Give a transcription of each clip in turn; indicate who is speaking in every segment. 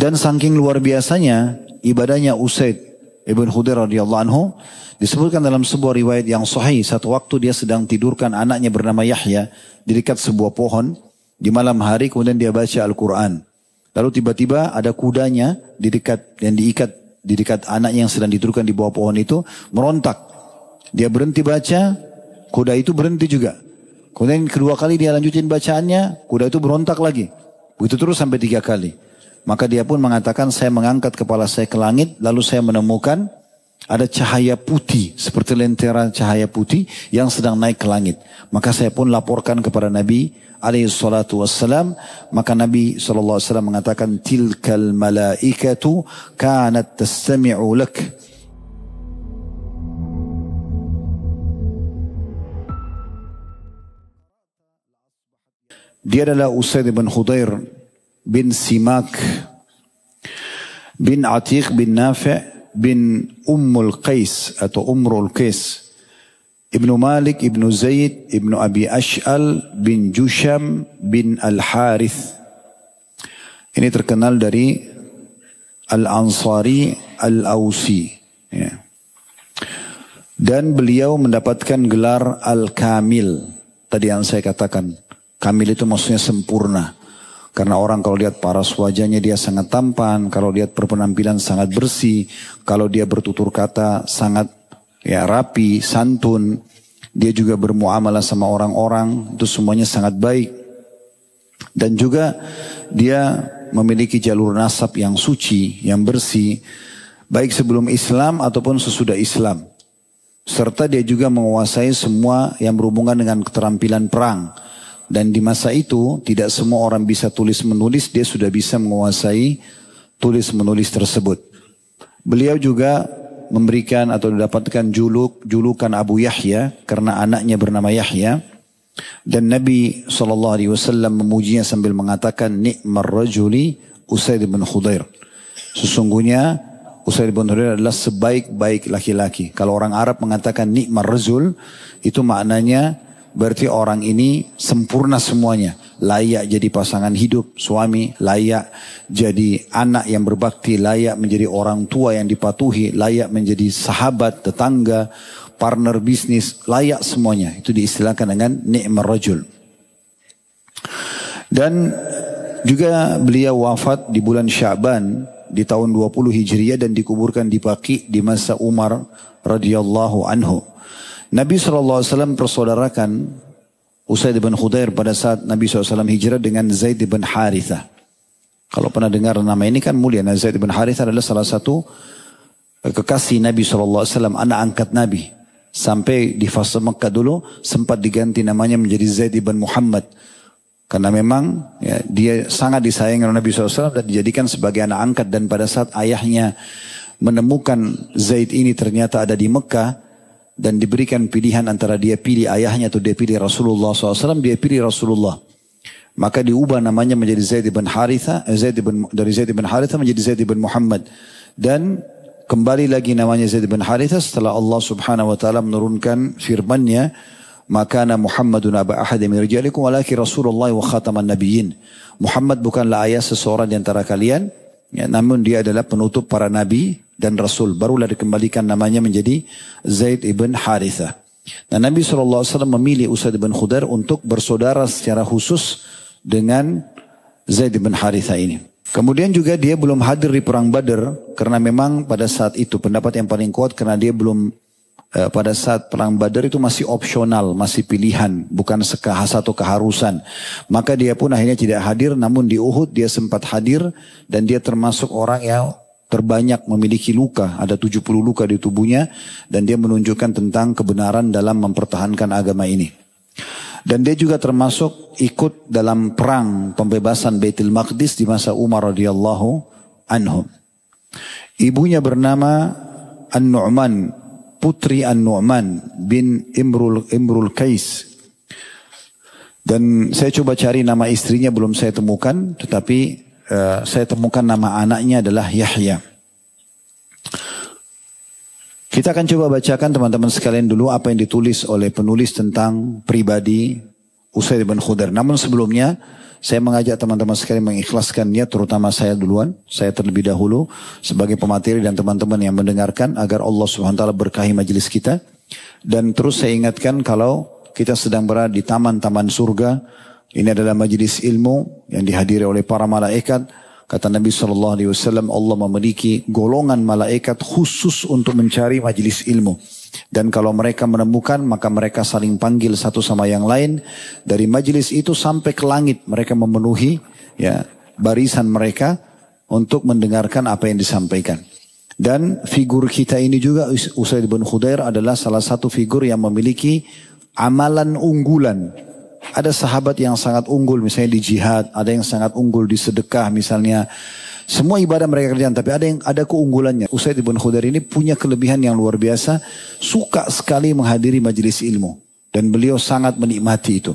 Speaker 1: Dan saking luar biasanya ibadahnya Usaid ibn Khudair radhiyallahu anhu, disebutkan dalam sebuah riwayat yang sahih, satu waktu dia sedang tidurkan anaknya bernama Yahya di dekat sebuah pohon di malam hari, kemudian dia baca Al-Quran. Lalu tiba-tiba ada kudanya di dekat yang diikat di dekat anaknya yang sedang tidurkan di bawah pohon itu merontak. Dia berhenti baca, kuda itu berhenti juga. Kemudian kedua kali dia lanjutin bacaannya, kuda itu berontak lagi. Begitu terus sampai 3 kali. Maka dia pun mengatakan, saya mengangkat kepala saya ke langit, lalu saya menemukan ada cahaya putih, seperti lentera cahaya putih yang sedang naik ke langit. Maka saya pun laporkan kepada Nabi SAW. Maka Nabi SAW mengatakan, tilkal malaikatu kanat tastami'u lak. Dia adalah Usaid bin Khudair bin Simak bin Atiq bin Nafi' bin Ummul Qais atau Umrul Qais, Ibnu Malik, Ibnu Zaid, Ibnu Abi Ash'al bin Jusham bin Al-Harith. Ini terkenal dari Al-Ansari Al-Ausi. Ya. Dan beliau mendapatkan gelar Al-Kamil. Tadi yang saya katakan, Kamil itu maksudnya sempurna. Karena orang kalau lihat paras wajahnya dia sangat tampan, kalau lihat berpenampilan sangat bersih, kalau dia bertutur kata sangat rapi, santun, dia juga bermuamalah sama orang-orang, itu semuanya sangat baik. Dan juga dia memiliki jalur nasab yang suci, yang bersih, baik sebelum Islam ataupun sesudah Islam. Serta dia juga menguasai semua yang berhubungan dengan keterampilan perang. Dan di masa itu tidak semua orang bisa tulis menulis, dia sudah bisa menguasai tulis menulis tersebut. Beliau juga memberikan atau mendapatkan julukan Abu Yahya karena anaknya bernama Yahya. Dan Nabi SAW memujinya sambil mengatakan, ni'mar rajuli Usaid bin Khudair. Sesungguhnya Usaid bin Khudair adalah sebaik-baik laki-laki. Kalau orang Arab mengatakan ni'mar rajul, itu maknanya berarti orang ini sempurna semuanya. Layak jadi pasangan hidup, suami, layak jadi anak yang berbakti, layak menjadi orang tua yang dipatuhi, layak menjadi sahabat, tetangga, partner bisnis, layak semuanya. Itu diistilahkan dengan ni'mar rajul. Dan juga beliau wafat di bulan Sya'ban di tahun 20 Hijriah dan dikuburkan di Baqi di masa Umar radhiyallahu anhu. Nabi SAW persaudarakan Usaid bin Khudair pada saat Nabi SAW hijrah dengan Zaid bin Harithah. Kalau pernah dengar nama ini kan mulia. Zaid bin Harithah adalah salah satu kekasih Nabi SAW, anak angkat Nabi. Sampai di fase Mekah dulu sempat diganti namanya menjadi Zaid bin Muhammad. Karena memang dia sangat disayang oleh Nabi SAW dan dijadikan sebagai anak angkat. Dan pada saat ayahnya menemukan Zaid ini ternyata ada di Mekah, dan diberikan pilihan antara dia pilih ayahnya atau dia pilih Rasulullah SAW, dia pilih Rasulullah. Maka diubah namanya menjadi Zaid bin Harithah, dari Zaid bin Harithah menjadi Zaid bin Muhammad. Dan kembali lagi namanya Zaid bin Harithah setelah Allah Subhanahu wa taala menurunkan firman-Nya, "Makana Muhammadun aba ahadin min rijalikum walakin Rasulullah wa khataman nabiyyin." Muhammad bukanlah ayah seseorang di antara kalian, namun dia adalah penutup para nabi dan Rasul. Barulah dikembalikan namanya menjadi Zaid ibn Harithah. Dan Nabi SAW memilih Usaid bin Khudair untuk bersaudara secara khusus dengan Zaid bin Harithah ini. Kemudian juga dia belum hadir di perang Badar karena memang pada saat itu pendapat yang paling kuat karena dia belum pada saat perang Badar itu masih opsional, masih pilihan, bukan satu keharusan. Maka dia pun akhirnya tidak hadir, namun di Uhud dia sempat hadir dan dia termasuk orang yang terbanyak memiliki luka, ada 70 luka di tubuhnya dan dia menunjukkan tentang kebenaran dalam mempertahankan agama ini. Dan dia juga termasuk ikut dalam perang pembebasan Baitul Maqdis di masa Umar radhiyallahu anhu. Ibunya bernama An-Nu'man, putri An-Nu'man bin Imrul Qais. Dan saya coba cari nama istrinya belum saya temukan, tetapi saya temukan nama anaknya adalah Yahya. Kita akan coba bacakan teman-teman sekalian dulu apa yang ditulis oleh penulis tentang pribadi Usaid bin Khudair. Namun sebelumnya saya mengajak teman-teman sekalian mengikhlaskan niat, terutama saya duluan, saya terlebih dahulu sebagai pemateri dan teman-teman yang mendengarkan, agar Allah SWT berkahi majelis kita. Dan terus saya ingatkan kalau kita sedang berada di taman-taman surga, ini adalah majelis ilmu yang dihadiri oleh para malaikat. Kata Nabi SAW, Allah memiliki golongan malaikat khusus untuk mencari majelis ilmu. Dan kalau mereka menemukan, maka mereka saling panggil satu sama yang lain. Dari majelis itu sampai ke langit, mereka memenuhi ya barisan mereka untuk mendengarkan apa yang disampaikan. Dan figur kita ini juga, Usaid bin Khudair adalah salah satu figur yang memiliki amalan unggulan. Ada sahabat yang sangat unggul misalnya di jihad, ada yang sangat unggul di sedekah misalnya. Semua ibadah mereka kerjakan, tapi ada keunggulannya. Usaid bin Khudair ini punya kelebihan yang luar biasa, suka sekali menghadiri majelis ilmu. Dan beliau sangat menikmati itu.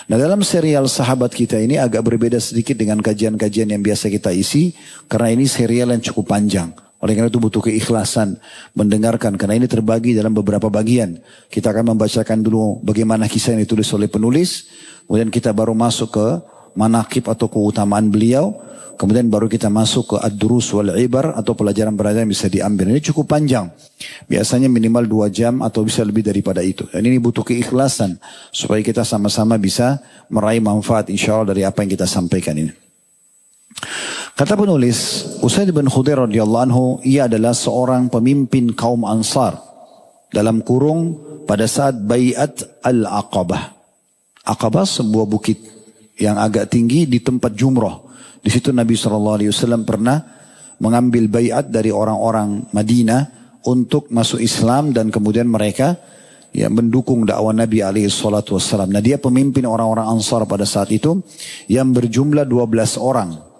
Speaker 1: Nah, dalam serial sahabat kita ini agak berbeda sedikit dengan kajian-kajian yang biasa kita isi, karena ini serial yang cukup panjang. Oleh karena itu butuh keikhlasan mendengarkan, karena ini terbagi dalam beberapa bagian. Kita akan membacakan dulu bagaimana kisah yang ditulis oleh penulis, kemudian kita baru masuk ke manaqib atau keutamaan beliau, kemudian baru kita masuk ke ad-durus wal ibar atau pelajaran-pelajaran yang bisa diambil. Ini cukup panjang, biasanya minimal 2 jam atau bisa lebih daripada itu. Dan ini butuh keikhlasan supaya kita sama-sama bisa meraih manfaat insyaallah dari apa yang kita sampaikan ini. Kata penulis, Usaid bin Khudair radhiyallahu anhu, ia adalah seorang pemimpin kaum Ansar dalam kurung pada saat Bai'at Al-Aqabah. Aqabah sebuah bukit yang agak tinggi di tempat jumrah. Di situ Nabi SAW pernah mengambil bai'at dari orang-orang Madinah untuk masuk Islam, dan kemudian mereka ya mendukung dakwah Nabi SAW. Nah, dia pemimpin orang-orang Ansar pada saat itu yang berjumlah 12 orang.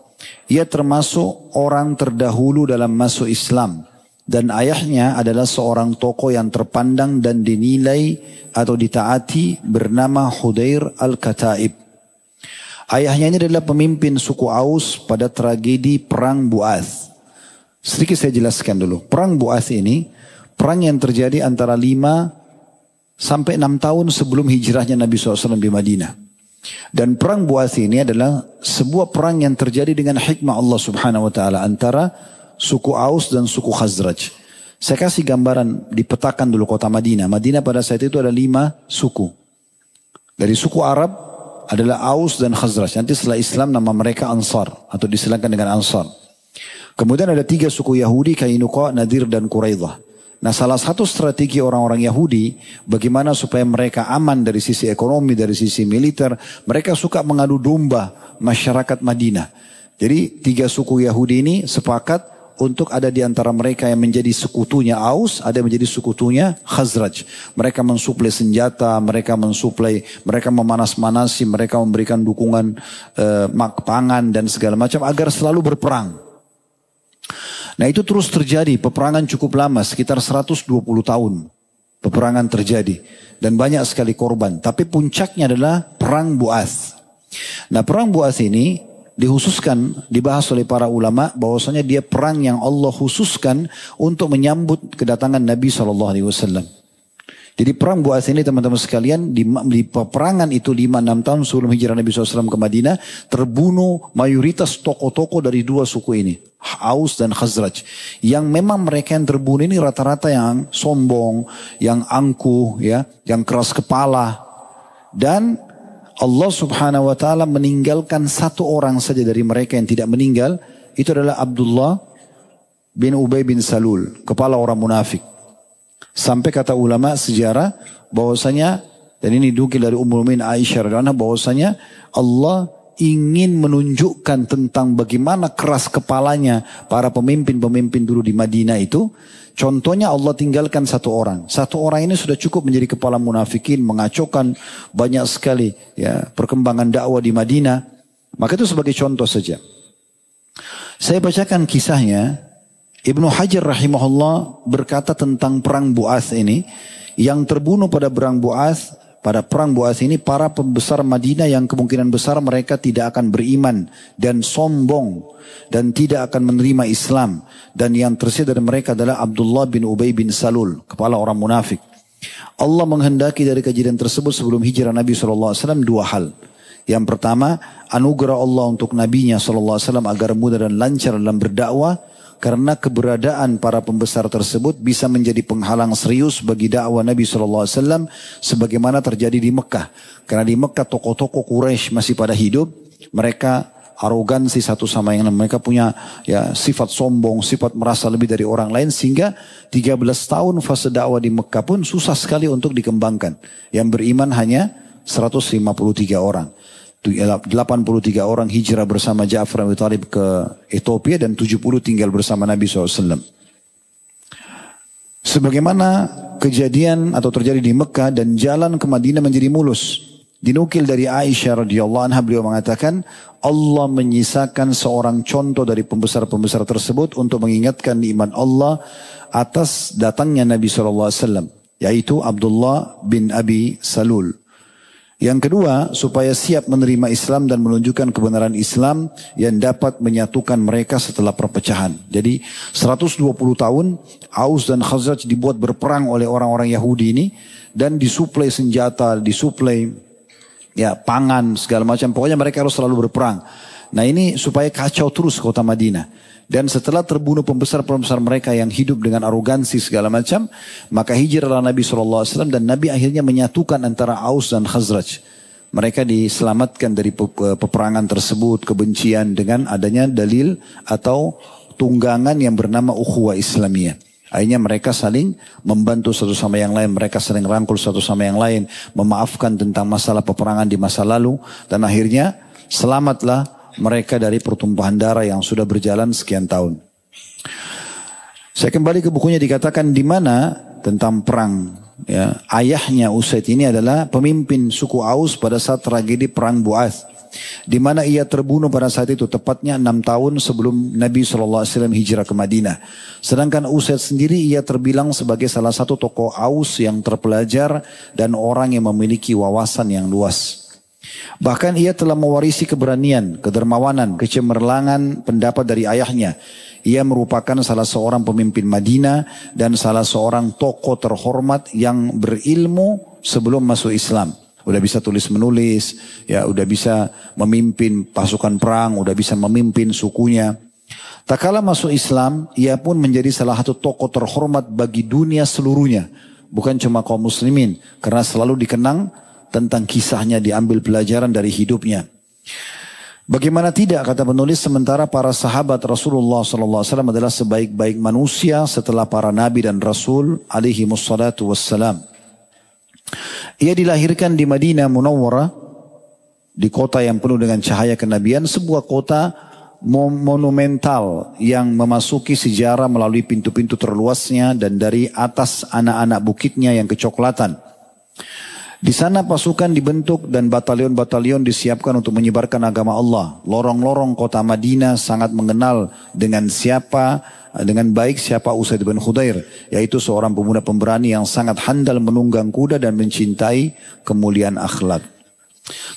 Speaker 1: Ia termasuk orang terdahulu dalam masuk Islam, dan ayahnya adalah seorang tokoh yang terpandang dan dinilai atau ditaati bernama Hudair Al-Kataib. Ayahnya ini adalah pemimpin suku Aus pada tragedi Perang Bu'ath. Sedikit saya jelaskan dulu. Perang Bu'ath ini perang yang terjadi antara 5 sampai 6 tahun sebelum hijrahnya Nabi SAW di Madinah. Dan perang Bu'ath ini adalah sebuah perang yang terjadi dengan hikmah Allah Subhanahu wa taala antara suku Aus dan suku Khazraj. Saya kasih gambaran, dipetakan dulu kota Madinah. Madinah pada saat itu ada 5 suku. Dari suku Arab adalah Aus dan Khazraj. Nanti setelah Islam nama mereka Ansar atau disilakan dengan Ansar. Kemudian ada 3 suku Yahudi, Kainuqa, Nadir dan Quraidah. Nah, salah satu strategi orang-orang Yahudi bagaimana supaya mereka aman dari sisi ekonomi, dari sisi militer, mereka suka mengadu domba masyarakat Madinah. Jadi 3 suku Yahudi ini sepakat untuk ada di antara mereka yang menjadi sekutunya Aus, ada yang menjadi sekutunya Khazraj. Mereka mensuplai senjata, mereka memanas-manasi, mereka memberikan dukungan pangan dan segala macam agar selalu berperang. Nah, itu terus terjadi, peperangan cukup lama, sekitar 120 tahun. Peperangan terjadi dan banyak sekali korban. Tapi puncaknya adalah Perang Bu'ath. Nah, Perang Bu'ath ini dibahas oleh para ulama bahwasanya dia perang yang Allah khususkan untuk menyambut kedatangan Nabi SAW. Jadi Perang Bu'ath ini teman-teman sekalian, di peperangan itu 5-6 tahun sebelum hijrah Nabi SAW ke Madinah, terbunuh mayoritas tokoh-tokoh dari 2 suku ini, Aus dan Khazraj. Yang memang mereka yang terbunuh ini rata-rata yang sombong, yang angkuh, ya, yang keras kepala. Dan Allah Subhanahu wa taala meninggalkan 1 orang saja dari mereka yang tidak meninggal, itu adalah Abdullah bin Ubay bin Salul, kepala orang munafik. Sampai kata ulama sejarah bahwasanya, dan ini dinukil dari Ummul Mukminin Aisyah radhiyallahu anha, bahwasanya Allah ingin menunjukkan tentang bagaimana keras kepalanya para pemimpin-pemimpin dulu di Madinah itu. Contohnya Allah tinggalkan 1 orang. 1 orang ini sudah cukup menjadi kepala munafikin, mengacaukan banyak sekali ya perkembangan dakwah di Madinah. Maka itu sebagai contoh saja. Saya bacakan kisahnya. Ibnu Hajar rahimahullah berkata tentang Perang Bu'ath ini, yang terbunuh pada Perang Bu'ath ini para pembesar Madinah yang kemungkinan besar mereka tidak akan beriman dan sombong dan tidak akan menerima Islam, dan yang tersisa dari mereka adalah Abdullah bin Ubay bin Salul, kepala orang munafik. Allah menghendaki dari kejadian tersebut sebelum hijrah Nabi SAW dua hal. Yang pertama, anugerah Allah untuk Nabi-Nya SAW agar mudah dan lancar dalam berdakwah, karena keberadaan para pembesar tersebut bisa menjadi penghalang serius bagi dakwah Nabi SAW sebagaimana terjadi di Mekah. Karena di Mekah tokoh-tokoh Quraisy masih pada hidup, mereka arogansi satu sama yang lain. Mereka punya ya sifat sombong, sifat merasa lebih dari orang lain, sehingga 13 tahun fase dakwah di Mekah pun susah sekali untuk dikembangkan. Yang beriman hanya 153 orang. 83 orang hijrah bersama Ja'far bin Abi Thalib ke Ethiopia dan 70 tinggal bersama Nabi SAW. Sebagaimana kejadian atau terjadi di Mekah dan jalan ke Madinah menjadi mulus. Dinukil dari Aisyah radhiyallahu anha, beliau mengatakan Allah menyisakan seorang contoh dari pembesar-pembesar tersebut untuk mengingatkan nikmat Allah atas datangnya Nabi SAW, yaitu Abdullah bin Abi Salul. Yang kedua, supaya siap menerima Islam dan menunjukkan kebenaran Islam yang dapat menyatukan mereka setelah perpecahan. Jadi 120 tahun Aus dan Khazraj dibuat berperang oleh orang-orang Yahudi ini, dan disuplai senjata, disuplai ya pangan segala macam. Pokoknya mereka harus selalu berperang. Nah ini supaya kacau terus kota Madinah. Dan setelah terbunuh pembesar-pembesar mereka yang hidup dengan arogansi segala macam, maka hijrahlah Nabi SAW dan Nabi akhirnya menyatukan antara Aus dan Khazraj. Mereka diselamatkan dari peperangan tersebut, kebencian, dengan adanya dalil atau tunggangan yang bernama ukhuwah Islamiyah. Akhirnya mereka saling membantu satu sama yang lain, mereka saling rangkul satu sama yang lain, memaafkan tentang masalah peperangan di masa lalu, dan akhirnya selamatlah mereka dari pertumpahan darah yang sudah berjalan sekian tahun. Saya kembali ke bukunya, dikatakan di mana tentang perang. Ya, ayahnya Usaid ini adalah pemimpin suku Aus pada saat tragedi perang Bu'ath, di mana ia terbunuh pada saat itu, tepatnya 6 tahun sebelum Nabi SAW hijrah ke Madinah. Sedangkan Usaid sendiri ia terbilang sebagai salah satu tokoh Aus yang terpelajar dan orang yang memiliki wawasan yang luas. Bahkan ia telah mewarisi keberanian, kedermawanan, kecemerlangan pendapat dari ayahnya. Ia merupakan salah seorang pemimpin Madinah dan salah seorang tokoh terhormat yang berilmu sebelum masuk Islam. Udah bisa tulis menulis, ya udah bisa memimpin pasukan perang, udah bisa memimpin sukunya. Tak kala masuk Islam, ia pun menjadi salah satu tokoh terhormat bagi dunia seluruhnya. Bukan cuma kaum muslimin, karena selalu dikenang tentang kisahnya, diambil pelajaran dari hidupnya. Bagaimana tidak, kata penulis, sementara para sahabat Rasulullah SAW adalah sebaik-baik manusia setelah para nabi dan rasul alaihi wassalatu wassalam. Ia dilahirkan di Madinah Munawwarah, di kota yang penuh dengan cahaya kenabian, sebuah kota monumental yang memasuki sejarah melalui pintu-pintu terluasnya dan dari atas anak-anak bukitnya yang kecoklatan. Di sana pasukan dibentuk dan batalion-batalion disiapkan untuk menyebarkan agama Allah. Lorong-lorong kota Madinah sangat mengenal dengan baik siapa Usaid bin Khudair, yaitu seorang pemuda pemberani yang sangat handal menunggang kuda dan mencintai kemuliaan akhlak.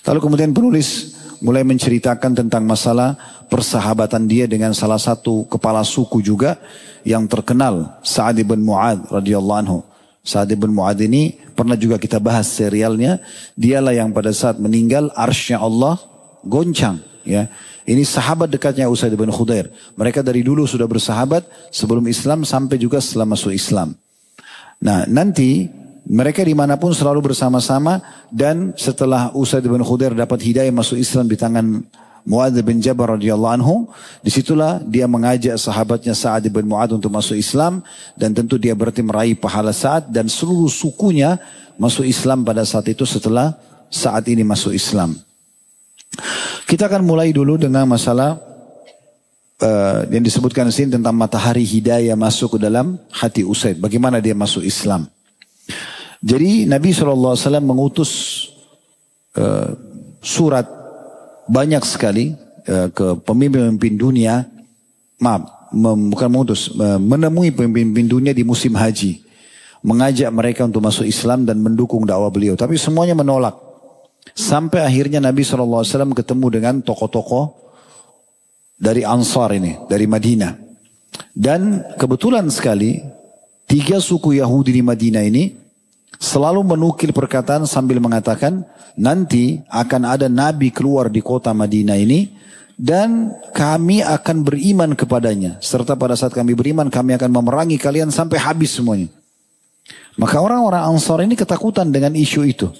Speaker 1: Lalu kemudian penulis mulai menceritakan tentang masalah persahabatan dia dengan salah satu kepala suku juga yang terkenal, Sa'ad bin Mu'adz radhiyallahu anhu. Sa'ad bin Mu'adz ini pernah juga kita bahas serialnya. Dialah yang pada saat meninggal arsy Allah goncang. Ya, ini sahabat dekatnya Usaid bin Khudair. Mereka dari dulu sudah bersahabat sebelum Islam sampai juga setelah masuk Islam. Nah nanti mereka dimanapun selalu bersama-sama, dan setelah Usaid bin Khudair dapat hidayah masuk Islam di tangan Mu'adz bin Jabal radhiyallahu anhu, disitulah dia mengajak sahabatnya Sa'ad bin Mu'adz untuk masuk Islam, dan tentu dia berarti meraih pahala Sa'ad dan seluruh sukunya masuk Islam pada saat itu setelah Sa'ad ini masuk Islam. Kita akan mulai dulu dengan masalah yang disebutkan di sini tentang matahari hidayah masuk ke dalam hati Usaid. Bagaimana dia masuk Islam? Jadi Nabi SAW mengutus surat banyak sekali ke pemimpin-pemimpin dunia, menemui pemimpin dunia di musim haji, mengajak mereka untuk masuk Islam dan mendukung dakwah beliau, tapi semuanya menolak. Sampai akhirnya Nabi SAW ketemu dengan tokoh-tokoh dari Ansar ini, dari Madinah. Dan kebetulan sekali 3 suku Yahudi di Madinah ini Selalu menukil perkataan sambil mengatakan, nanti akan ada nabi keluar di kota Madinah ini dan kami akan beriman kepadanya. Serta pada saat kami beriman kami akan memerangi kalian sampai habis semuanya. Maka orang-orang Ansar ini ketakutan dengan isu itu.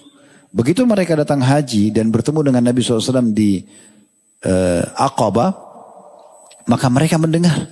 Speaker 1: Begitu mereka datang haji dan bertemu dengan Nabi SAW di Aqabah, maka mereka mendengar.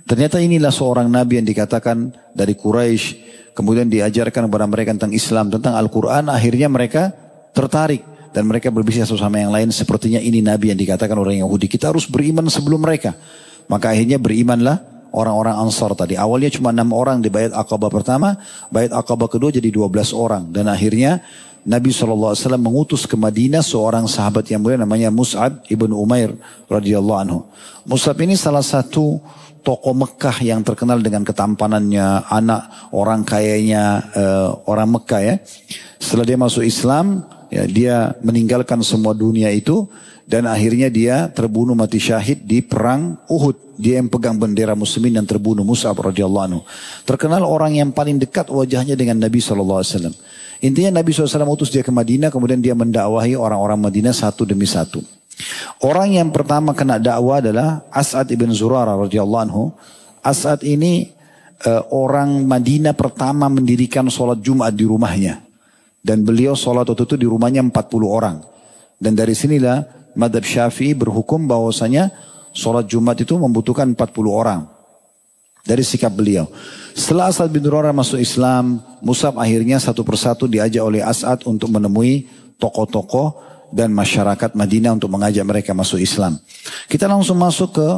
Speaker 1: Ternyata inilah seorang nabi yang dikatakan dari Quraisy. Kemudian diajarkan kepada mereka tentang Islam, tentang Al-Quran. Akhirnya mereka tertarik. Dan mereka berbicara satu sama yang lain. Sepertinya ini Nabi yang dikatakan orang Yahudi. Kita harus beriman sebelum mereka. Maka akhirnya berimanlah orang-orang Ansar tadi. Awalnya cuma 6 orang di Bait Aqabah pertama. Bait Aqabah kedua jadi 12 orang. Dan akhirnya Nabi SAW mengutus ke Madinah seorang sahabat yang mulia namanya Mus'ab ibn Umair radhiyallahu anhu. Mus'ab ini salah satu tokoh Mekah yang terkenal dengan ketampanannya, anak orang kayanya orang Mekah ya. Setelah dia masuk Islam, ya, dia meninggalkan semua dunia itu dan akhirnya dia terbunuh mati syahid di perang Uhud. Dia yang pegang bendera muslimin dan terbunuh, Mus'ab radhiyallahu anhu. Terkenal orang yang paling dekat wajahnya dengan Nabi SAW. Intinya Nabi SAW utus dia ke Madinah, kemudian dia mendakwahi orang-orang Madinah satu demi satu. Orang yang pertama kena dakwah adalah As'ad ibn Zurarah radhiyallahu anhu. As'ad ini orang Madinah pertama mendirikan sholat Jumat di rumahnya. Dan beliau sholat waktu itu di rumahnya 40 orang. Dan dari sinilah Madhab Syafi'i berhukum bahwasanya sholat Jumat itu membutuhkan 40 orang. Dari sikap beliau. Setelah As'ad bin Zurarah masuk Islam, Mus'ab akhirnya satu persatu diajak oleh As'ad untuk menemui tokoh-tokoh dan masyarakat Madinah untuk mengajak mereka masuk Islam. Kita langsung masuk ke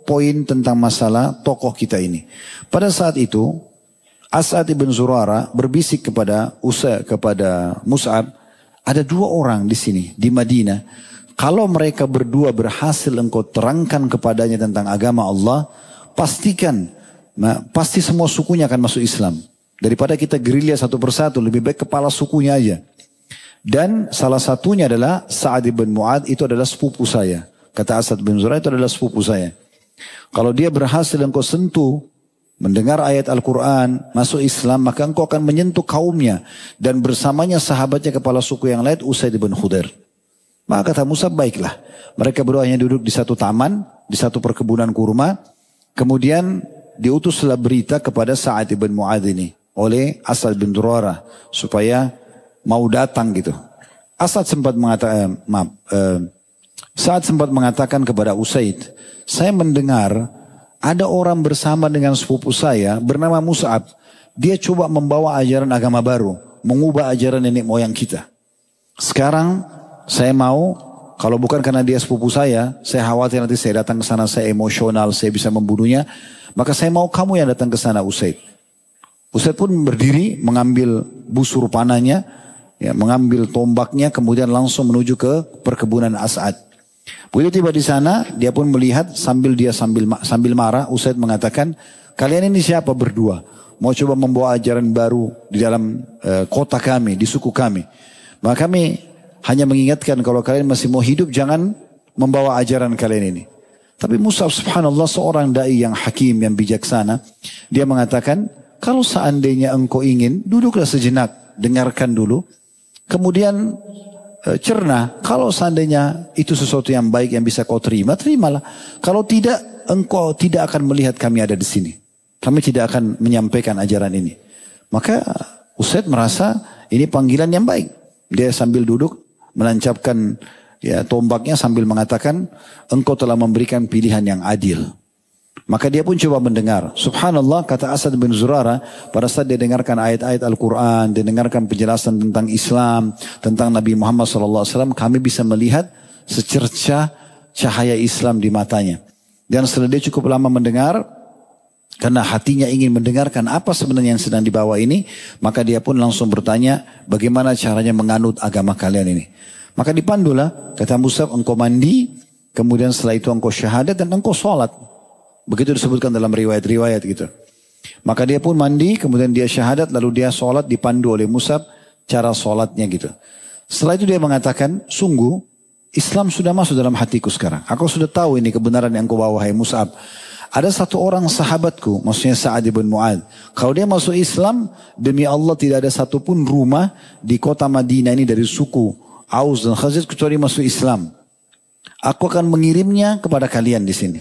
Speaker 1: poin tentang masalah tokoh kita ini. Pada saat itu, As'ad ibn Zurarah berbisik kepada Mus'ab, ada 2 orang di sini, di Madinah. Kalau mereka berdua berhasil engkau terangkan kepadanya tentang agama Allah, pasti semua sukunya akan masuk Islam. Daripada kita gerilya satu persatu, lebih baik kepala sukunya aja. Dan salah satunya adalah Sa'ad bin Mu'ad, itu adalah sepupu saya. Kata As'ad bin Zurarah, itu adalah sepupu saya. Kalau dia berhasil engkau sentuh, mendengar ayat Al-Quran, masuk Islam, maka engkau akan menyentuh kaumnya. Dan bersamanya sahabatnya kepala suku yang lain, Usaid bin Khudair. Maka kata Musa, baiklah. Mereka berdua hanya duduk di satu taman, di satu perkebunan kurma. Kemudian diutuslah berita kepada Sa'ad bin Mu'ad ini oleh As'ad bin Zurarah supaya mau datang gitu. Sa'ad sempat mengatakan kepada Usaid, saya mendengar ada orang bersama dengan sepupu saya bernama Mus'ab. Dia coba membawa ajaran agama baru, mengubah ajaran nenek moyang kita. Sekarang saya mau, kalau bukan karena dia sepupu saya khawatir nanti saya datang ke sana, saya emosional, saya bisa membunuhnya. Maka saya mau kamu yang datang ke sana, Usaid. Usaid pun berdiri, mengambil busur panahnya, ya, mengambil tombaknya, kemudian langsung menuju ke perkebunan As'ad. Begitu tiba di sana, dia pun melihat sambil marah, Usaid mengatakan, kalian ini siapa berdua? Mau coba membawa ajaran baru di dalam kota kami, di suku kami. Maka kami hanya mengingatkan kalau kalian masih mau hidup, jangan membawa ajaran kalian ini. Tapi Mus'ab subhanallah seorang da'i yang hakim, yang bijaksana. Dia mengatakan, kalau seandainya engkau ingin, duduklah sejenak, dengarkan dulu. Kemudian cerna, kalau seandainya itu sesuatu yang baik yang bisa kau terima, terimalah. Kalau tidak, engkau tidak akan melihat kami ada di sini. Kami tidak akan menyampaikan ajaran ini. Maka Usaid merasa ini panggilan yang baik. Dia sambil duduk, menancapkan ya tombaknya sambil mengatakan, engkau telah memberikan pilihan yang adil. Maka dia pun coba mendengar. Subhanallah, kata As'ad bin Zurarah, pada saat dia dengarkan ayat-ayat Al-Quran, dia dengarkan penjelasan tentang Islam, tentang Nabi Muhammad SAW, kami bisa melihat secercah cahaya Islam di matanya. Dan setelah dia cukup lama mendengar, karena hatinya ingin mendengarkan apa sebenarnya yang sedang dibawa ini, maka dia pun langsung bertanya, bagaimana caranya menganut agama kalian ini. Maka dipandulah, kata Mus'ab, engkau mandi, kemudian setelah itu engkau syahadat dan engkau sholat. Begitu disebutkan dalam riwayat-riwayat gitu. Maka dia pun mandi, kemudian dia syahadat, lalu dia sholat, dipandu oleh Mus'ab cara sholatnya gitu. Setelah itu dia mengatakan, sungguh Islam sudah masuk dalam hatiku sekarang. Aku sudah tahu ini kebenaran yang kau bawa, hai Mus'ab. Ada satu orang sahabatku, maksudnya Sa'ad bin Mu'adz. Kalau dia masuk Islam, demi Allah tidak ada satupun rumah di kota Madinah ini dari suku Aus dan Khazraj kecuali masuk Islam. Aku akan mengirimnya kepada kalian di sini.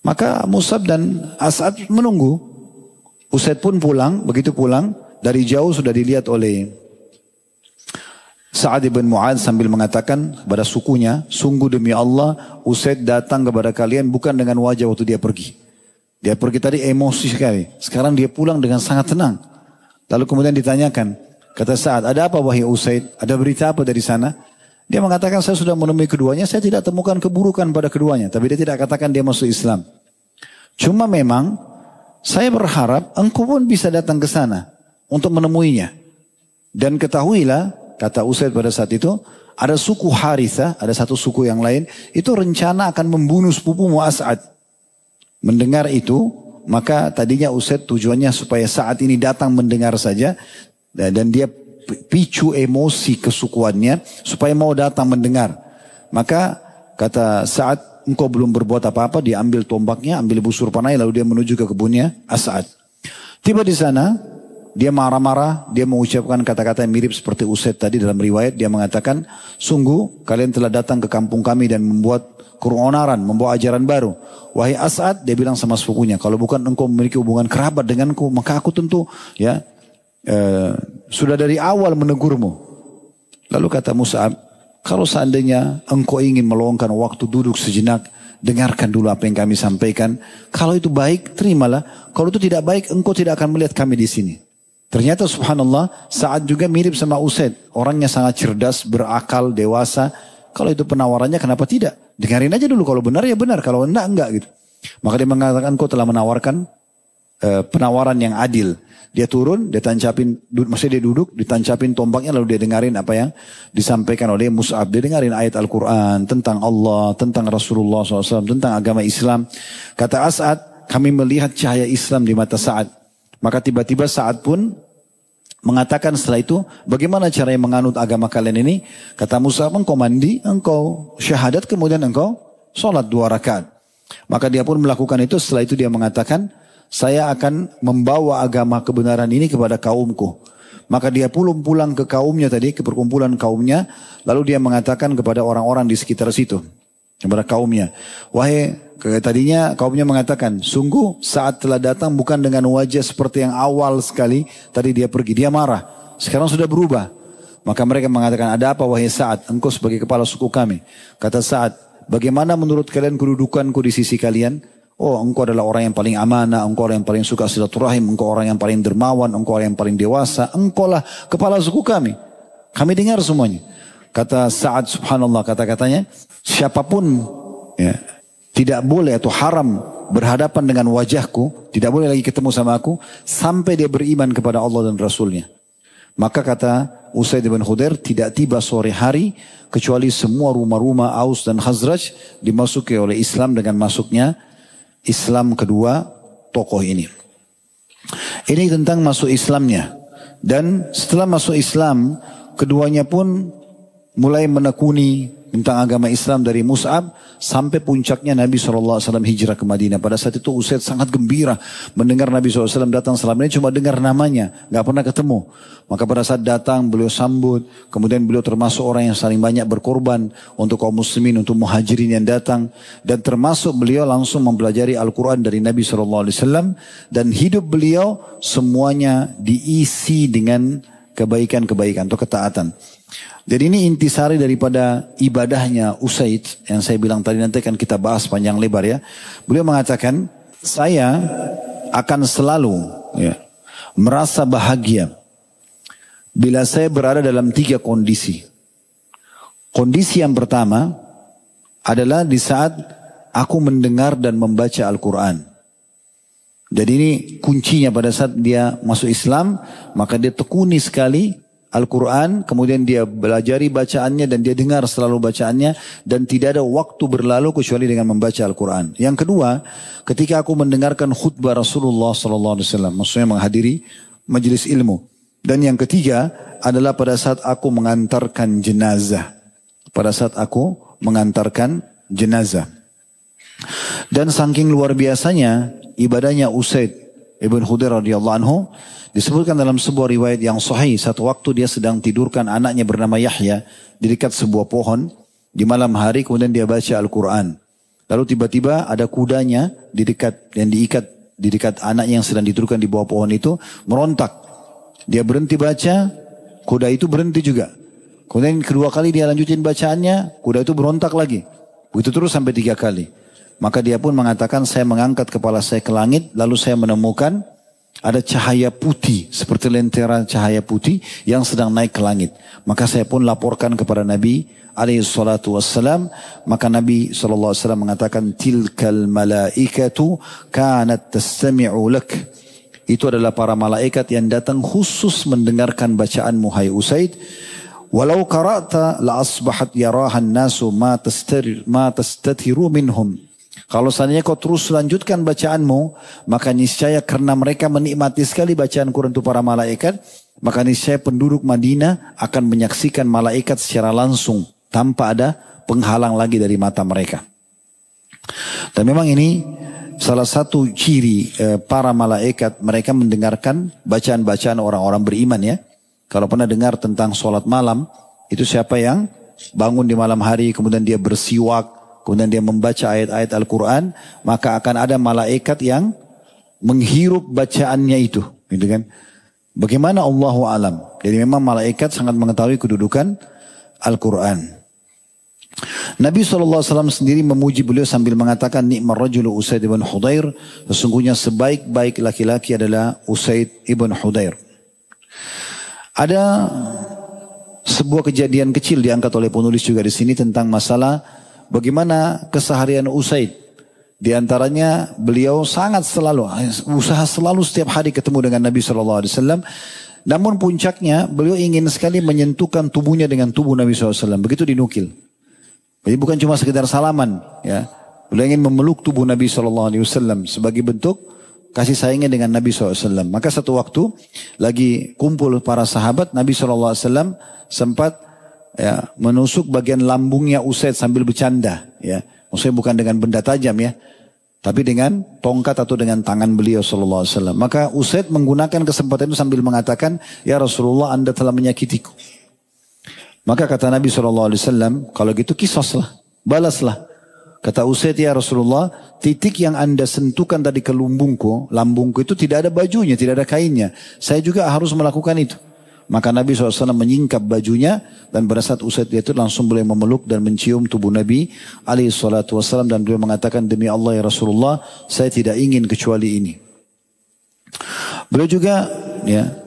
Speaker 1: Maka Mus'ab dan As'ad menunggu. Usaid pun pulang, begitu pulang, dari jauh sudah dilihat oleh Sa'ad bin Mu'adz sambil mengatakan kepada sukunya, sungguh demi Allah, Usaid datang kepada kalian bukan dengan wajah waktu dia pergi. Dia pergi tadi emosi sekali. Sekarang dia pulang dengan sangat tenang. Lalu kemudian ditanyakan, kata Sa'ad, ada apa wahai Usaid? Ada berita apa dari sana? Dia mengatakan, saya sudah menemui keduanya, saya tidak temukan keburukan pada keduanya. Tapi dia tidak katakan dia masuk Islam. Cuma memang, saya berharap engkau pun bisa datang ke sana untuk menemuinya. Dan ketahuilah, kata Usaid pada saat itu, ada suku Harithah, ada satu suku yang lain, itu rencana akan membunuh sepupumu As'ad. Mendengar itu, maka tadinya Usaid tujuannya supaya saat ini datang mendengar saja, dan dia picu emosi kesukuannya, supaya mau datang mendengar. Maka kata Sa'ad, engkau belum berbuat apa-apa, dia ambil tombaknya, ambil busur panahnya, lalu dia menuju ke kebunnya As'ad. Tiba di sana, dia marah-marah, dia mengucapkan kata-kata yang mirip seperti Usaid tadi dalam riwayat. Dia mengatakan, sungguh kalian telah datang ke kampung kami dan membuat keonaran, membawa ajaran baru. Wahai As'ad, dia bilang sama sepupunya, kalau bukan engkau memiliki hubungan kerabat denganku, maka aku tentu sudah dari awal menegurmu. Lalu kata Mus'ab, kalau seandainya engkau ingin meluangkan waktu duduk sejenak, dengarkan dulu apa yang kami sampaikan. Kalau itu baik, terimalah. Kalau itu tidak baik, engkau tidak akan melihat kami di sini. Ternyata subhanallah, Sa'ad juga mirip sama Usaid. Orangnya sangat cerdas, berakal, dewasa. Kalau itu penawarannya, kenapa tidak? Dengarin aja dulu, kalau benar ya benar, kalau enggak gitu. Maka dia mengatakan, kau telah menawarkan penawaran yang adil. Dia turun, dia tancapin, maksudnya dia duduk, ditancapin tombaknya, lalu dia dengarin apa yang disampaikan oleh Mus'ab. Dia dengarin ayat Al-Quran, tentang Allah, tentang Rasulullah SAW, tentang agama Islam. Kata As'ad, kami melihat cahaya Islam di mata Sa'ad. Maka tiba-tiba Sa'ad pun mengatakan setelah itu, bagaimana caranya menganut agama kalian ini? Kata Mus'ab, engkau mandi, engkau syahadat, kemudian engkau sholat 2 rakaat. Maka dia pun melakukan itu. Setelah itu dia mengatakan, saya akan membawa agama kebenaran ini kepada kaumku. Maka dia pulang ke kaumnya tadi, ke perkumpulan kaumnya. Lalu dia mengatakan kepada orang-orang di sekitar situ, kepada kaumnya, tadinya kaumnya mengatakan, sungguh saat telah datang bukan dengan wajah seperti yang awal sekali. Tadi dia pergi, dia marah. Sekarang sudah berubah. Maka mereka mengatakan, ada apa wahai Sa'ad? Engkau sebagai kepala suku kami. Kata Sa'ad, bagaimana menurut kalian kedudukanku di sisi kalian? Oh, engkau adalah orang yang paling amanah, engkau orang yang paling suka silaturahim, engkau orang yang paling dermawan, engkau orang yang paling dewasa, engkau lah kepala suku kami. Kami dengar semuanya. Kata Sa'ad, subhanallah, kata-katanya, siapapun tidak boleh atau haram berhadapan dengan wajahku, tidak boleh lagi ketemu sama aku, sampai dia beriman kepada Allah dan Rasulnya. Maka kata Usaid bin Khudair, tidak tiba sore hari, kecuali semua rumah-rumah Aus dan Khazraj dimasuki oleh Islam dengan masuknya Islam kedua tokoh ini. Ini tentang masuk Islamnya. Dan setelah masuk Islam, keduanya pun mulai menekuni tentang agama Islam dari Mus'ab sampai puncaknya Nabi SAW hijrah ke Madinah. Pada saat itu Usaid sangat gembira mendengar Nabi SAW datang. Selama ini cuma dengar namanya, gak pernah ketemu. Maka pada saat datang beliau sambut. Kemudian beliau termasuk orang yang saling banyak berkorban untuk kaum muslimin, untuk muhajirin yang datang. Dan termasuk beliau langsung mempelajari Al-Quran dari Nabi SAW. Dan hidup beliau semuanya diisi dengan kebaikan-kebaikan atau ketaatan. Jadi ini intisari daripada ibadahnya Usaid yang saya bilang tadi, nanti akan kita bahas panjang lebar ya. Beliau mengatakan, saya akan selalu merasa bahagia bila saya berada dalam 3 kondisi. Kondisi yang pertama adalah di saat aku mendengar dan membaca Al-Quran. Jadi ini kuncinya pada saat dia masuk Islam, maka dia tekuni sekali Al-Quran, kemudian dia belajari bacaannya dan dia dengar selalu bacaannya, dan tidak ada waktu berlalu kecuali dengan membaca Al-Quran. Yang kedua, ketika aku mendengarkan khutbah Rasulullah SAW, maksudnya menghadiri majelis ilmu. Dan yang ketiga adalah pada saat aku mengantarkan jenazah. Pada saat aku mengantarkan jenazah. Dan saking luar biasanya ibadahnya Usaid ibn Khudair radhiyallahu anhu, disebutkan dalam sebuah riwayat yang sahih, satu waktu dia sedang tidurkan anaknya bernama Yahya di dekat sebuah pohon di malam hari, kemudian dia baca Al-Quran. Lalu tiba-tiba ada kudanya di dekat yang diikat di dekat anaknya yang sedang tidurkan di bawah pohon itu merontak. Dia berhenti baca, kuda itu berhenti juga. Kemudian kedua kali dia lanjutin bacaannya, kuda itu berontak lagi. Begitu terus sampai 3 kali. Maka dia pun mengatakan, saya mengangkat kepala saya ke langit, lalu saya menemukan ada cahaya putih, seperti lentera cahaya putih yang sedang naik ke langit. Maka saya pun laporkan kepada Nabi SAW. Maka Nabi SAW mengatakan, tilkal malaikatu kanat tastami'u lak. Itu adalah para malaikat yang datang khusus mendengarkan bacaanmu, hai Usaid. Walau qara'ta la asbahat yarahan nasu ma tastatiru minhum. Kalau seandainya kau terus lanjutkan bacaanmu, maka niscaya karena mereka menikmati sekali bacaan Quran itu para malaikat, maka niscaya penduduk Madinah akan menyaksikan malaikat secara langsung tanpa ada penghalang lagi dari mata mereka. Dan memang ini salah satu ciri para malaikat, mereka mendengarkan bacaan-bacaan orang-orang beriman ya. Kalau pernah dengar tentang sholat malam, itu siapa yang bangun di malam hari kemudian dia bersiwak, kemudian dia membaca ayat-ayat Al-Quran, maka akan ada malaikat yang menghirup bacaannya itu, gitu kan? Bagaimana Allahu alam. Jadi memang malaikat sangat mengetahui kedudukan Al-Quran. Nabi SAW sendiri memuji beliau sambil mengatakan, ni'mar rajulu Usaid ibn Khudair, sesungguhnya sebaik-baik laki-laki adalah Usaid ibn Khudair. Ada sebuah kejadian kecil diangkat oleh penulis juga di sini tentang masalah bagaimana keseharian Usaid. Di antaranya beliau sangat selalu usaha selalu setiap hari ketemu dengan Nabi SAW. Namun puncaknya beliau ingin sekali menyentuhkan tubuhnya dengan tubuh Nabi SAW. Begitu dinukil. Jadi bukan cuma sekedar salaman, ya. Beliau ingin memeluk tubuh Nabi SAW sebagai bentuk kasih sayangnya dengan Nabi SAW. Maka satu waktu lagi kumpul para sahabat, Nabi SAW sempat ya, menusuk bagian lambungnya Usaid sambil bercanda. Ya, maksudnya bukan dengan benda tajam ya, tapi dengan tongkat atau dengan tangan beliau SAW. Maka Usaid menggunakan kesempatan itu sambil mengatakan, ya Rasulullah, Anda telah menyakitiku. Maka kata Nabi SAW, kalau gitu kisoslah, balaslah. Kata Usaid, ya Rasulullah, titik yang Anda sentuhkan tadi ke lambungku itu tidak ada bajunya, tidak ada kainnya. Saya juga harus melakukan itu. Maka Nabi SAW menyingkap bajunya, dan pada saat Usaid itu langsung boleh memeluk dan mencium tubuh Nabi SAW, dan beliau mengatakan, demi Allah ya Rasulullah, saya tidak ingin kecuali ini. Beliau juga ya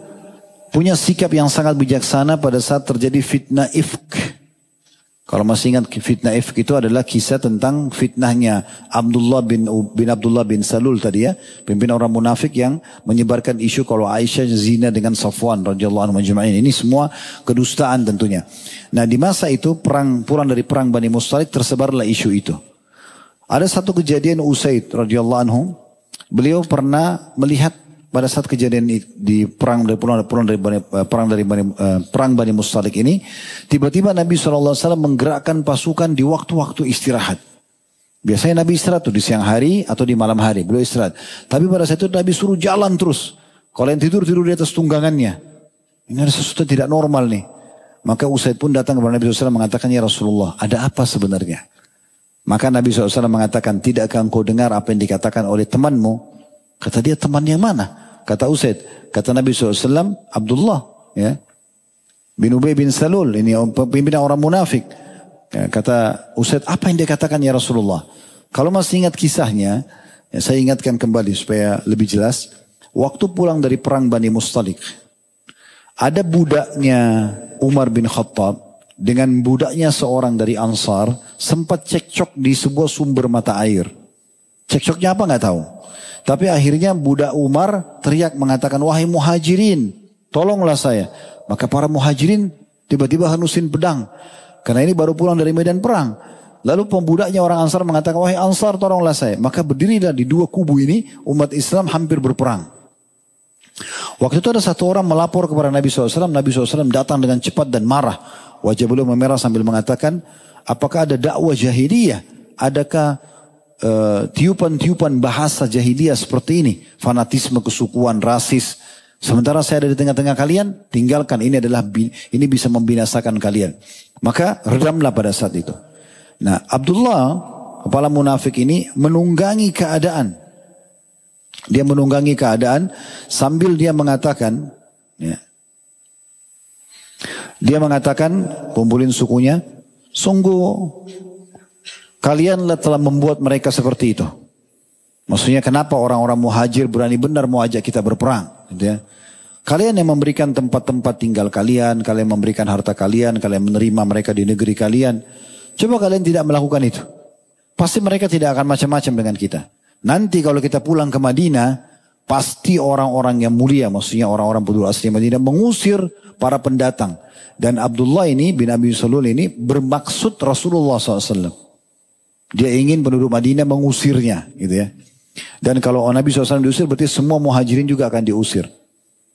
Speaker 1: punya sikap yang sangat bijaksana pada saat terjadi fitnah ifk. Kalau masih ingat fitnah ifk itu adalah kisah tentang fitnahnya Abdullah bin Salul tadi ya, pimpinan orang munafik yang menyebarkan isu kalau Aisyah zina dengan Safwan radhiyallahu anhu majma'in. Ini semua kedustaan tentunya. Nah, di masa itu pulang dari perang Bani Mustalik tersebarlah isu itu. Ada satu kejadian Usaid radhiyallahu anhu, beliau pernah melihat pada saat kejadian di perang Bani Mustalik ini, tiba-tiba Nabi SAW menggerakkan pasukan di waktu-waktu istirahat. Biasanya Nabi istirahat tuh di siang hari atau di malam hari, beliau istirahat. Tapi pada saat itu Nabi suruh jalan terus. Kalau yang tidur di atas tunggangannya. Ini ada sesuatu tidak normal nih. Maka Usaid pun datang kepada Nabi SAW mengatakan, ya Rasulullah, ada apa sebenarnya? Maka Nabi SAW mengatakan, tidakkah engkau dengar apa yang dikatakan oleh temanmu? Kata dia, teman yang mana? Kata Usaid, kata Nabi SAW, Abdullah ya, bin Ubay bin Salul, ini pimpinan orang munafik. Ya, kata Usaid, apa yang dia katakan ya Rasulullah? Kalau masih ingat kisahnya, ya, saya ingatkan kembali supaya lebih jelas. Waktu pulang dari perang Bani Mustalik, ada budaknya Umar bin Khattab dengan budaknya seorang dari Ansar sempat cekcok di sebuah sumber mata air. Cekcoknya apa nggak tahu. Tapi akhirnya budak Umar teriak mengatakan, wahai muhajirin, tolonglah saya. Maka para muhajirin tiba-tiba hanusin pedang. Karena ini baru pulang dari medan perang. Lalu pembudaknya orang Ansar mengatakan, wahai Ansar, tolonglah saya. Maka berdirilah di dua kubu ini, umat Islam hampir berperang. Waktu itu ada satu orang melapor kepada Nabi SAW. Nabi SAW datang dengan cepat dan marah. Wajah beliau memerah sambil mengatakan, apakah ada dakwah jahiliyah? Adakah tiupan-tiupan bahasa jahiliyah seperti ini. Fanatisme, kesukuan, rasis. Sementara saya ada di tengah-tengah kalian, tinggalkan, ini bisa membinasakan kalian. Maka redamlah pada saat itu. Nah, Abdullah, kepala munafik ini menunggangi keadaan. Dia menunggangi keadaan sambil dia mengatakan, ya, dia mengatakan, kumpulin sukunya, sungguh kalianlah telah membuat mereka seperti itu. Maksudnya kenapa orang-orang muhajir berani benar mau ajak kita berperang? Gitu ya. Kalian yang memberikan tempat-tempat tinggal kalian, kalian memberikan harta kalian, kalian menerima mereka di negeri kalian. Coba kalian tidak melakukan itu. Pasti mereka tidak akan macam-macam dengan kita. Nanti kalau kita pulang ke Madinah, pasti orang-orang yang mulia, maksudnya orang-orang penduduk asli Madinah mengusir para pendatang. Dan Abdullah ini bin Abi Salul ini bermaksud Rasulullah SAW. Dia ingin penduduk Madinah mengusirnya, gitu ya. Dan kalau Nabi SAW diusir, berarti semua muhajirin juga akan diusir.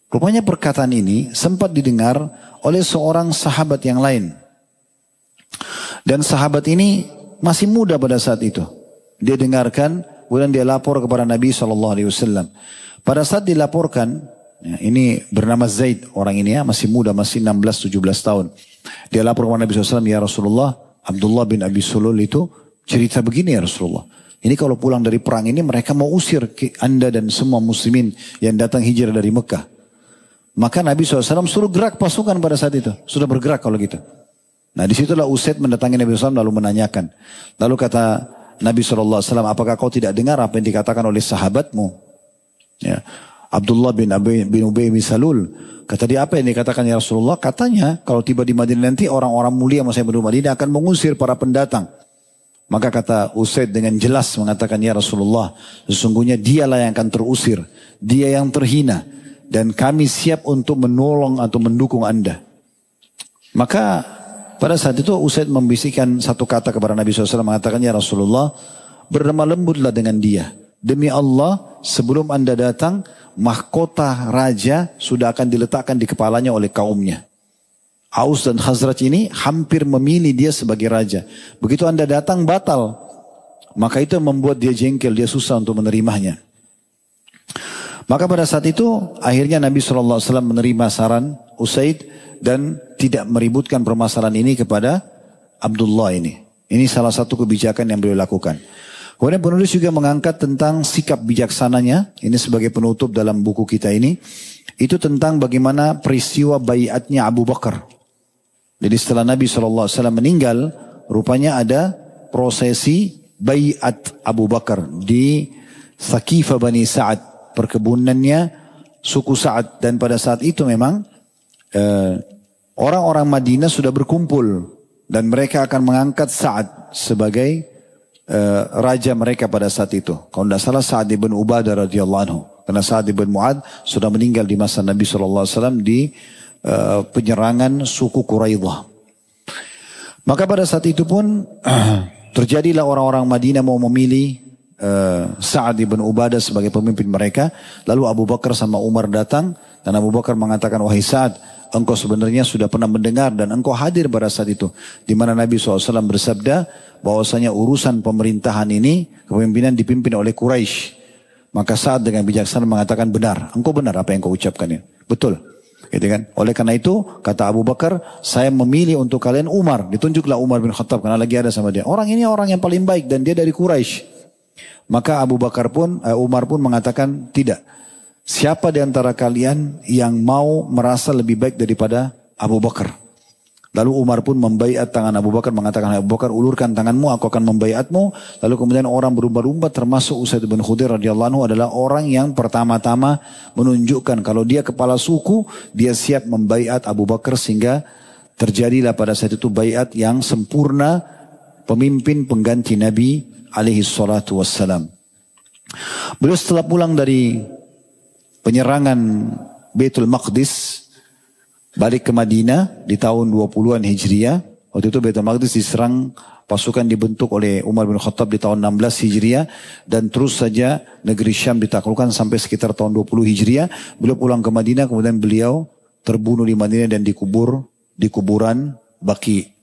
Speaker 1: Rupanya perkataan ini sempat didengar oleh seorang sahabat yang lain. Dan sahabat ini masih muda pada saat itu. Dia dengarkan, kemudian dia lapor kepada Nabi SAW. Pada saat dilaporkan, ya, ini bernama Zaid, orang ini ya, masih muda, masih 16-17 tahun. Dia lapor kepada Nabi SAW, ya Rasulullah, Abdullah bin Abi Sulul itu cerita begini ya Rasulullah. Ini kalau pulang dari perang ini mereka mau usir anda dan semua muslimin yang datang hijrah dari Mekah. Maka Nabi SAW suruh gerak pasukan pada saat itu. Sudah bergerak kalau gitu. Nah disitulah Usaid mendatangi Nabi SAW lalu menanyakan. Lalu kata Nabi SAW, apakah kau tidak dengar apa yang dikatakan oleh sahabatmu? Ya. Abdullah bin Ubay bin Salul. Kata dia, apa yang dikatakan ya Rasulullah? Katanya kalau tiba di Madinah nanti orang-orang mulia masa penduduk Madinah akan mengusir para pendatang. Maka kata Usaid dengan jelas mengatakan, ya Rasulullah, sesungguhnya dialah yang akan terusir. Dia yang terhina. Dan kami siap untuk menolong atau mendukung anda. Maka pada saat itu Usaid membisikkan satu kata kepada Nabi SAW mengatakan, ya Rasulullah, berlemah lembutlah dengan dia. Demi Allah, sebelum anda datang, mahkota raja sudah akan diletakkan di kepalanya oleh kaumnya. Aus dan Khazraj ini hampir memilih dia sebagai raja. Begitu anda datang batal. Maka itu membuat dia jengkel, dia susah untuk menerimanya. Maka pada saat itu akhirnya Nabi SAW menerima saran Usaid dan tidak meributkan permasalahan ini kepada Abdullah ini. Ini salah satu kebijakan yang beliau lakukan. Kemudian penulis juga mengangkat tentang sikap bijaksananya. Ini sebagai penutup dalam buku kita ini. Itu tentang bagaimana peristiwa baiatnya Abu Bakar. Jadi setelah Nabi SAW meninggal, rupanya ada prosesi baiat Abu Bakar di Thaqifah Bani Sa'ad, perkebunannya suku Sa'ad. Dan pada saat itu memang orang-orang Madinah sudah berkumpul dan mereka akan mengangkat Sa'ad sebagai raja mereka pada saat itu. Kalau tidak salah Sa'ad ibn Ubadah radhiyallahu anhu. Karena Sa'ad ibn Mu'ad sudah meninggal di masa Nabi SAW di penyerangan suku Quraidah. Maka pada saat itu pun terjadilah orang-orang Madinah mau memilih Sa'ad ibn Ubadah sebagai pemimpin mereka. Lalu Abu Bakar sama Umar datang dan Abu Bakar mengatakan, wahai Sa'ad, engkau sebenarnya sudah pernah mendengar dan engkau hadir pada saat itu. Di mana Nabi SAW bersabda bahwasanya urusan pemerintahan ini, kepemimpinan dipimpin oleh Quraisy. Maka Sa'ad dengan bijaksana mengatakan, benar, engkau benar apa yang kau ucapkan ini. Betul. Gitu kan? Oleh karena itu, kata Abu Bakar, saya memilih untuk kalian Umar. Ditunjuklah Umar bin Khattab karena lagi ada sama dia. Orang ini orang yang paling baik dan dia dari Quraisy. Maka Umar pun mengatakan, tidak. Siapa di antara kalian yang mau merasa lebih baik daripada Abu Bakar? Lalu Umar pun membaiat tangan Abu Bakar, mengatakan, Abu Bakar, ulurkan tanganmu, aku akan membaiatmu. Lalu kemudian orang berlomba-lomba, termasuk Usaid bin Khudair radhiyallahu anhu adalah orang yang pertama-tama menunjukkan kalau dia kepala suku, dia siap membaiat Abu Bakar sehingga terjadilah pada saat itu baiat yang sempurna, pemimpin pengganti Nabi alaihi salatu wassalam. Beliau setelah pulang dari penyerangan Baitul Maqdis, balik ke Madinah di tahun 20-an Hijriah. Waktu itu Baitul Maqdis diserang, pasukan dibentuk oleh Umar bin Khattab di tahun 16 Hijriah. Dan terus saja negeri Syam ditaklukkan sampai sekitar tahun 20 Hijriah. Beliau pulang ke Madinah, kemudian beliau terbunuh di Madinah dan dikubur di kuburan Baqi.